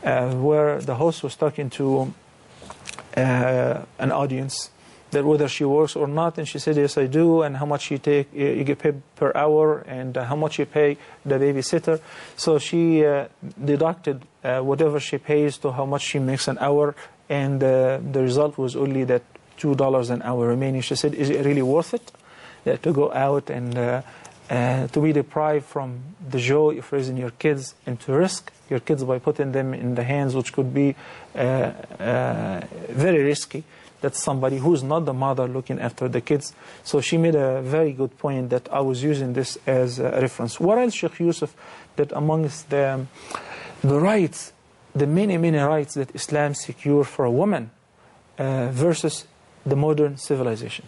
where the host was talking to an audience, that whether she works or not, and she said, yes, I do, and how much you get paid per hour, and how much you pay the babysitter. So she deducted whatever she pays to how much she makes an hour, and the result was only that $2 an hour remaining. She said, is it really worth it to go out and to be deprived from the joy of raising your kids, and to risk your kids by putting them in the hands which could be very risky? That's somebody who's not the mother looking after the kids. So she made a very good point that I was using this as a reference. What else, Sheikh Yusuf, that amongst the rights, the many rights that Islam secure for a woman versus the modern civilization?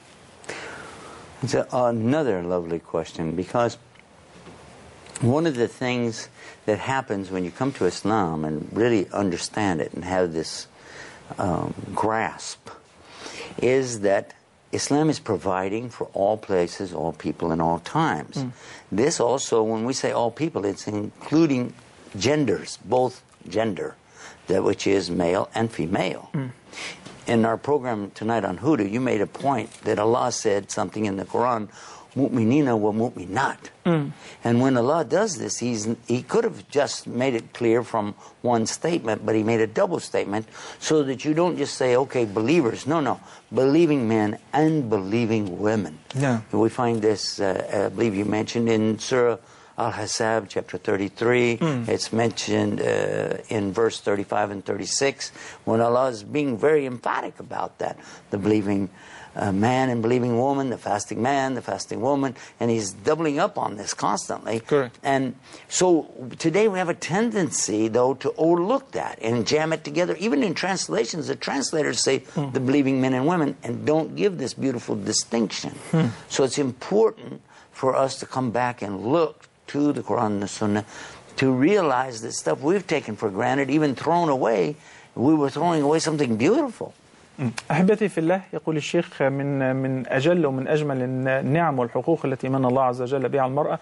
It's another lovely question, because one of the things that happens when you come to Islam and really understand it and have this grasp is that Islam is providing for all places, all people, and all times. This also, when we say all people, it's including genders, both gender, that which is male and female. In our program tonight on Hudu, you made a point that Allah said something in the Quran, mu'minina wa mu'minat. And when Allah does this, He could have just made it clear from one statement, but He made a double statement so that you don't just say, okay, believers. No, believing men and believing women. Yeah. We find this, I believe you mentioned in Surah Al-Hasab, chapter 33. It's mentioned in verse 35 and 36, when Allah is being very emphatic about that. The believing man and believing woman, the fasting man, the fasting woman, and He's doubling up on this constantly. Correct. And so today we have a tendency, though, to overlook that and jam it together. Even in translations, the translators say the believing men and women and don't give this beautiful distinction. So it's important for us to come back and look to the Quran and the Sunnah to realize that stuff we've taken for granted, even thrown away, we were throwing away something beautiful. أحبتي في الله، يقول الشيخ من أجل ومن أجمل النعم والحقوق التي من الله عز وجل بها على المرأة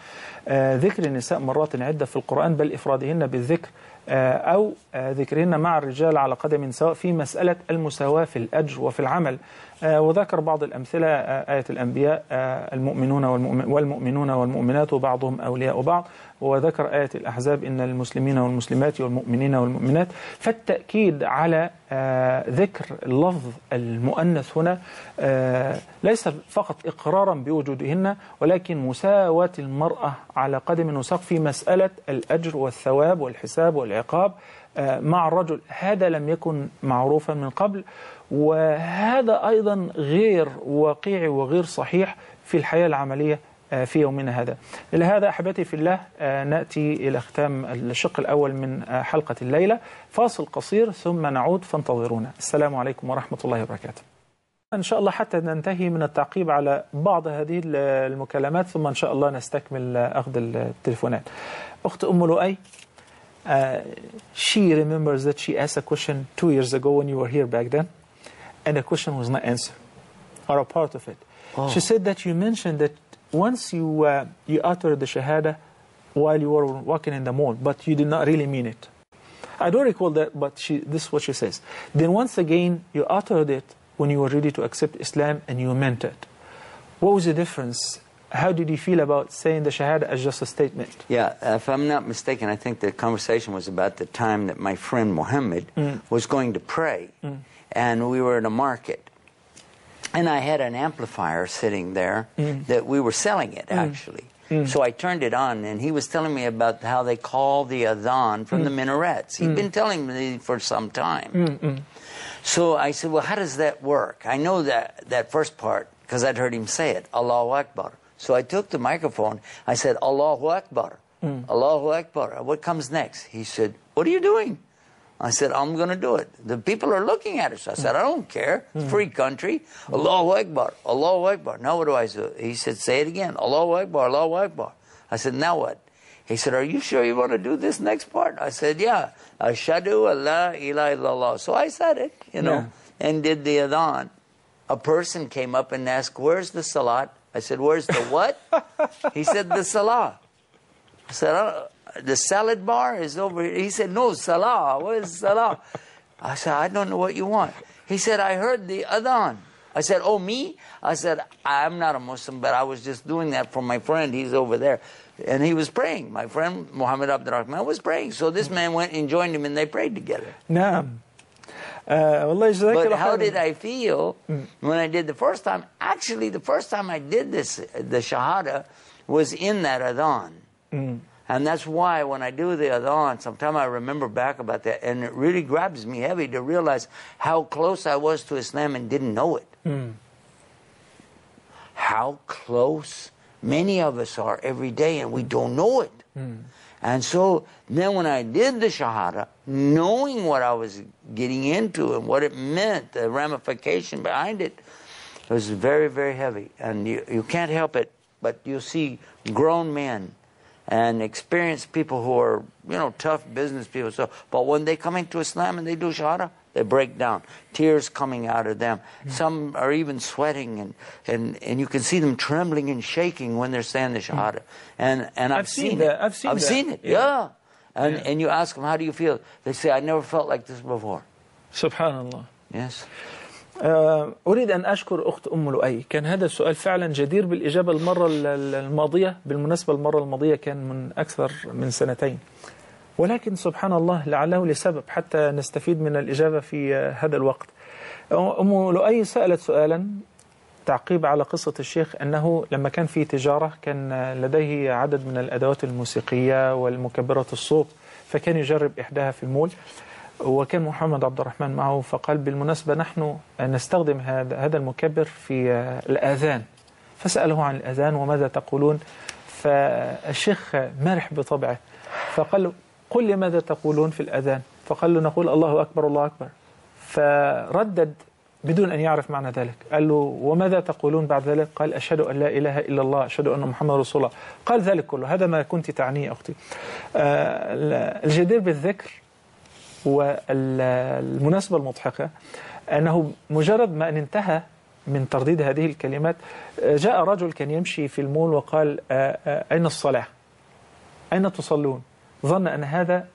ذكر النساء مرات عدة في القرآن، بل إفرادهن بالذكر أو ذكرهن مع الرجال على قدم سواء في مسألة المساواة في الأجر وفي العمل. وذكر بعض الأمثلة آية الأنبياء المؤمنون والمؤمنون والمؤمنات وبعضهم أولياء بعض، وذكر آية الأحزاب إن المسلمين والمسلمات والمؤمنين والمؤمنات. فالتأكيد على ذكر اللفظ المؤنث هنا ليس فقط إقرارا بوجودهن، ولكن مساواة المرأة على قدم وساق في مسألة الأجر والثواب والحساب والعقاب مع الرجل. هذا لم يكن معروفا من قبل، وهذا أيضا غير واقعي وغير صحيح في الحياة العملية في يومنا هذا. لهذا أحبتي في الله نأتي إلى ختام الشق الأول من حلقة الليلة. فاصل قصير ثم نعود، فانتظرونا. السلام عليكم ورحمة الله وبركاته. إن شاء الله حتى ننتهي من التعقيب على بعض هذه المكالمات، ثم إن شاء الله نستكمل أخذ التليفونات. أخت أم لؤي, she remembers that she asked a question 2 years ago when you were here back then, and the question was not answered, or a part of it. She said that you mentioned that once you uttered the shahada while you were walking in the mall, but you did not really mean it. I don't recall that, but this is what she says. Then once again, you uttered it when you were ready to accept Islam and you meant it. What was the difference? How did you feel about saying the shahada as just a statement? Yeah, if I'm not mistaken, I think the conversation was about the time that my friend Muhammad was going to pray, and we were in a market. And I had an amplifier sitting there that we were selling it, actually. So I turned it on, and he was telling me about how they call the adhan from the minarets. He'd been telling me for some time. So I said, well, how does that work? I know that first part, because I'd heard him say it, Allahu Akbar. So I took the microphone, I said, Allahu Akbar, Allahu Akbar. What comes next? He said, what are you doing? I said, I'm going to do it. The people are looking at us. I said, I don't care. It's a free country. Allahu Akbar, Allahu Akbar. Now what do I do? He said, say it again. Allahu Akbar, Allahu Akbar. I said, now what? He said, are you sure you want to do this next part? I said, yeah. Ashhadu an la ilaha illallah. So I said it, and did the adhan. A person came up and asked, where's the salat? I said, where's the what? He said, the salah. I said, the salad bar is over here. He said, no, Salah. What is Salah? I said, I don't know what you want. He said, I heard the adhan. I said, oh, me? I said, I'm not a Muslim, but I was just doing that for my friend. He's over there. And he was praying. My friend, Muhammad Abdurrahman, was praying. So this man went and joined him, and they prayed together. نعم. But how did I feel when I did the first time? Actually, the first time I did this, the Shahada, was in that adhan. And that's why when I do the adhan, sometimes I remember back about that, and it really grabs me heavy to realize how close I was to Islam and didn't know it. How close many of us are every day, and we don't know it. And so then when I did the Shahada, knowing what I was getting into and what it meant, the ramification behind it, it was very, very heavy. And you can't help it, but you see grown men and experienced people who are, you know, tough business people. So, but when they come into Islam and they do Shahada, they break down, tears coming out of them. Some are even sweating, and you can see them trembling and shaking when they're saying the Shahada. And I've seen it. I've seen it, yeah. And you ask them, how do you feel? They say, I never felt like this before. Subhanallah. Yes. أريد أن أشكر أخت أم لؤي. كان هذا السؤال فعلا جدير بالإجابة المرة الماضية. بالمناسبة المرة الماضية كان من أكثر من سنتين، ولكن سبحان الله لعله لسبب حتى نستفيد من الإجابة في هذا الوقت. أم لؤي سألت سؤالا تعقيب على قصة الشيخ، أنه لما كان في تجارة كان لديه عدد من الأدوات الموسيقية والمكبرات الصوت، فكان يجرب إحداها في المول، وكان محمد عبد الرحمن معه، فقال بالمناسبة نحن نستخدم هذا المكبر في الآذان، فسأله عن الآذان وماذا تقولون، فالشيخ مرح بطبعه فقال له قل لي ماذا تقولون في الأذان، فقال له نقول الله أكبر الله أكبر، فردد بدون أن يعرف معنى ذلك، قال له وماذا تقولون بعد ذلك؟ قال أشهد أن لا إله إلا الله أشهد أن محمد رسول الله. قال ذلك كله، هذا ما كنت تعنيه أختي. الجدير بالذكر والمناسبة المضحكة أنه مجرد ما أن انتهى من ترديد هذه الكلمات جاء رجل كان يمشي في المول وقال أين الصلاة؟ أين تصلون؟ ظن أن هذا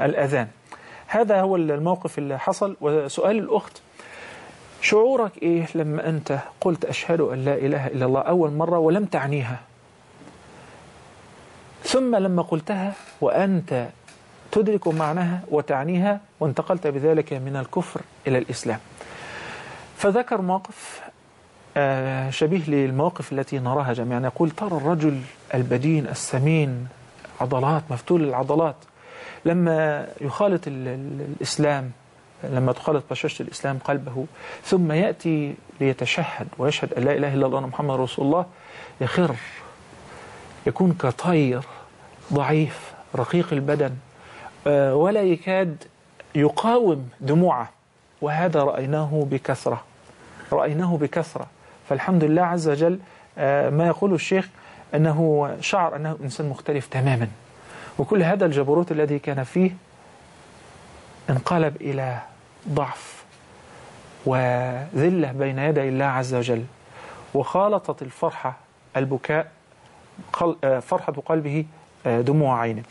الأذان. هذا هو الموقف اللي حصل. وسؤال الأخت، شعورك إيه لما أنت قلت أشهد أن لا إله إلا الله أول مرة ولم تعنيها، ثم لما قلتها وأنت تدرك معناها وتعنيها وانتقلت بذلك من الكفر إلى الإسلام؟ فذكر موقف شبيه للمواقف التي نراها جميعا. يقول ترى الرجل البدين السمين عضلات مفتول العضلات لما يخالط الإسلام، لما تخالط بشاشة الإسلام قلبه، ثم يأتي ليتشهد ويشهد أن لا إله إلا الله محمد رسول الله، يخر، يكون كطير ضعيف رقيق البدن ولا يكاد يقاوم دموعه. وهذا رأيناه بكثرة. فالحمد لله عز وجل ما يقول الشيخ أنه شعر أنه إنسان مختلف تماما، وكل هذا الجبروت الذي كان فيه انقلب إلى ضعف وذلة بين يدي الله عز وجل، وخالطت الفرحة البكاء، فرحة قلبه دموع عينه.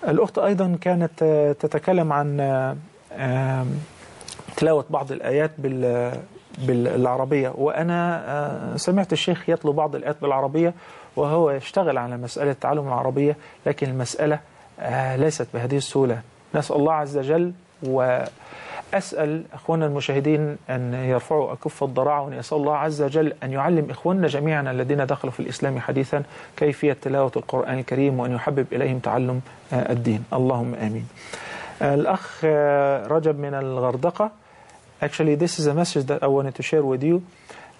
الأخت أيضا كانت تتكلم عن تلاوة بعض الآيات بالعربية، وأنا سمعت الشيخ يتلو بعض الآيات بالعربية وهو يشتغل على مسألة تعلم العربية، لكن المسألة ليست بهذه السهولة. نسأل الله عز وجل وأسأل أخواننا المشاهدين أن يرفعوا أكف الضراعة، وأن يسأل الله عز وجل أن يعلم إخواننا جميعا الذين دخلوا في الإسلام حديثا كيفية تلاوة القرآن الكريم، وأن يحبب إليهم تعلم الدين. اللهم آمين. الأخ رجب من الغردقة. Actually, this is a message that I wanted to share with you,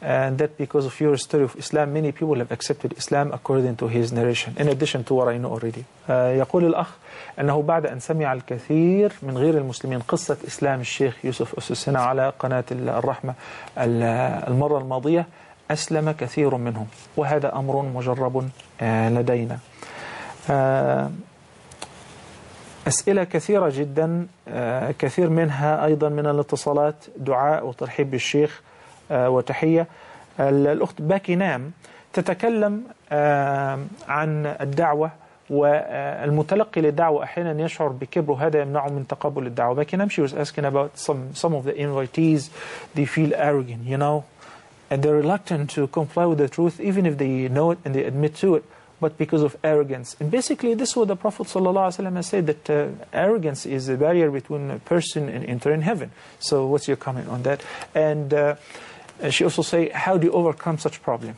and that because of your story of Islam, many people have accepted Islam according to his narration, in addition to what I know already. يقول الأخ أنه بعد أن سمع الكثير من غير المسلمين قصة إسلام الشيخ يوسف استس على قناة الرحمة المرة الماضية، أسلم كثير منهم، وهذا أمر مجرب لدينا. أسئلة كثيرة جدا، كثير منها أيضا من الاتصالات دعاء وترحيب بالشيخ وتحية. الأخت باكي نام تتكلم عن الدعوة، والمتلقي للدعوة أحيانا يشعر بكبر وهذا يمنعه من تقبل الدعوة. But she was asking about some of the invitees. They feel arrogant, you know, and they're reluctant to comply with the truth even if they know it and they admit to it, but because of arrogance. And basically this is what the Prophet ﷺ has said, that arrogance is a barrier between a person and entering heaven. So what's your comment on that? And she also say, how do you overcome such problem?